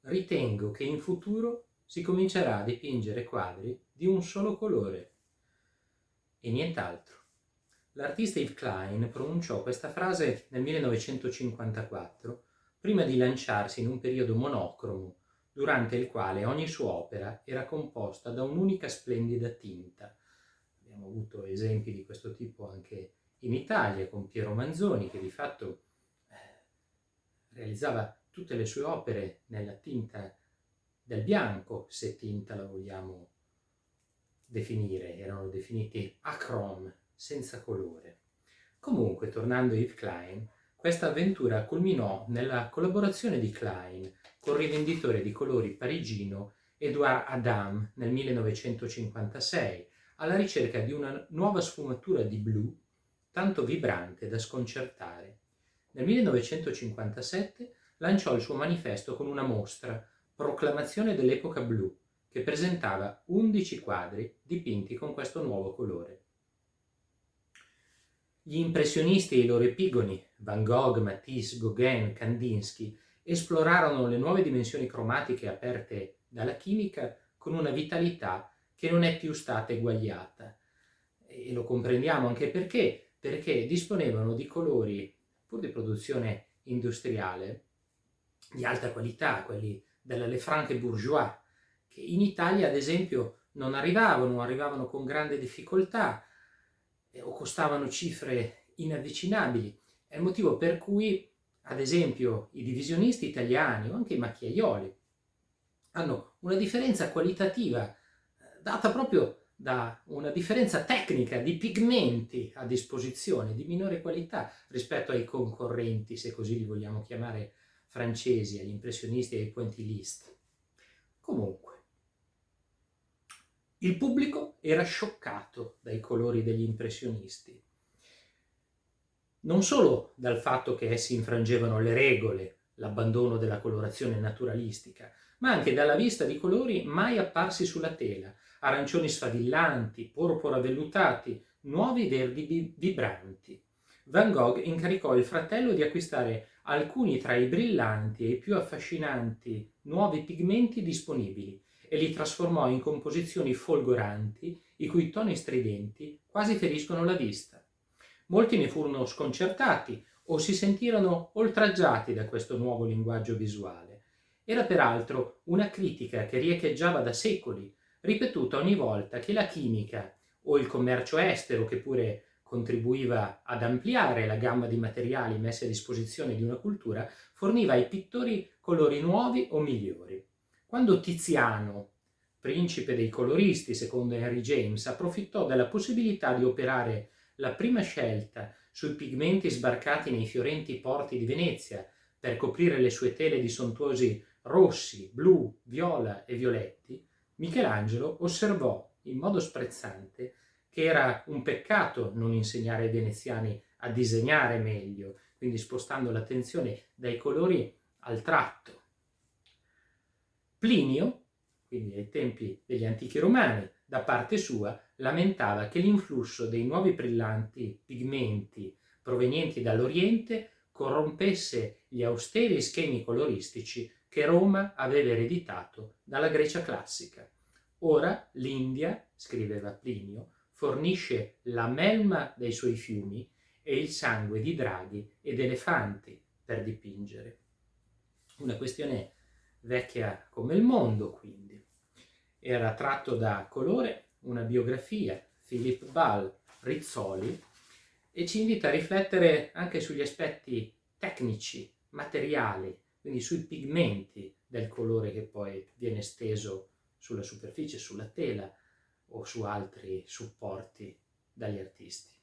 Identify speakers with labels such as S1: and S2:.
S1: ritengo che in futuro si comincerà a dipingere quadri di un solo colore e nient'altro. L'artista Yves Klein pronunciò questa frase nel 1954, prima di lanciarsi in un periodo monocromo, durante il quale ogni sua opera era composta da un'unica splendida tinta. Abbiamo avuto esempi di questo tipo anche in Italia, con Piero Manzoni, che di fatto realizzava tutte le sue opere nella tinta del bianco, se tinta la vogliamo definire, erano definiti achrome, senza colore. Comunque, tornando a Yves Klein, questa avventura culminò nella collaborazione di Klein col rivenditore di colori parigino Edouard Adam nel 1956, alla ricerca di una nuova sfumatura di blu tanto vibrante da sconcertare. Nel 1957 lanciò il suo manifesto con una mostra, Proclamazione dell'epoca blu, che presentava 11 quadri dipinti con questo nuovo colore. Gli impressionisti e i loro epigoni, Van Gogh, Matisse, Gauguin, Kandinsky, esplorarono le nuove dimensioni cromatiche aperte dalla chimica con una vitalità che non è più stata eguagliata. E lo comprendiamo anche perché disponevano di colori, pur di produzione industriale, di alta qualità, quelli della Lefranc Bourgeois, che in Italia, ad esempio, non arrivavano con grande difficoltà o costavano cifre inavvicinabili. È il motivo per cui, ad esempio, i divisionisti italiani o anche i macchiaioli hanno una differenza qualitativa data proprio da una differenza tecnica di pigmenti a disposizione di minore qualità rispetto ai concorrenti, se così li vogliamo chiamare, francesi, agli impressionisti e ai pointillisti. Comunque, il pubblico era scioccato dai colori degli impressionisti, non solo dal fatto che essi infrangevano le regole, l'abbandono della colorazione naturalistica, ma anche dalla vista di colori mai apparsi sulla tela, arancioni sfavillanti, porpora vellutati, nuovi verdi vibranti. Van Gogh incaricò il fratello di acquistare alcuni tra i brillanti e i più affascinanti nuovi pigmenti disponibili e li trasformò in composizioni folgoranti, i cui toni stridenti quasi feriscono la vista. Molti ne furono sconcertati o si sentirono oltraggiati da questo nuovo linguaggio visuale. Era peraltro una critica che riecheggiava da secoli, ripetuta ogni volta che la chimica o il commercio estero, che pure contribuiva ad ampliare la gamma di materiali messi a disposizione di una cultura, forniva ai pittori colori nuovi o migliori. Quando Tiziano, principe dei coloristi secondo Henry James, approfittò della possibilità di operare la prima scelta sui pigmenti sbarcati nei fiorenti porti di Venezia per coprire le sue tele di sontuosi rossi, blu, viola e violetti, Michelangelo osservò in modo sprezzante che era un peccato non insegnare ai veneziani a disegnare meglio, quindi spostando l'attenzione dai colori al tratto. Plinio, quindi ai tempi degli antichi romani, da parte sua lamentava che l'influsso dei nuovi brillanti pigmenti provenienti dall'Oriente corrompesse gli austeri schemi coloristici che Roma aveva ereditato dalla Grecia classica. Ora l'India, scriveva Plinio, fornisce la melma dei suoi fiumi e il sangue di draghi ed elefanti per dipingere. Una questione vecchia come il mondo, quindi. Era tratto da Colore, una biografia, Philippe Ball, Rizzoli, e ci invita a riflettere anche sugli aspetti tecnici, materiali, quindi sui pigmenti del colore che poi viene steso sulla superficie, sulla tela o su altri supporti dagli artisti.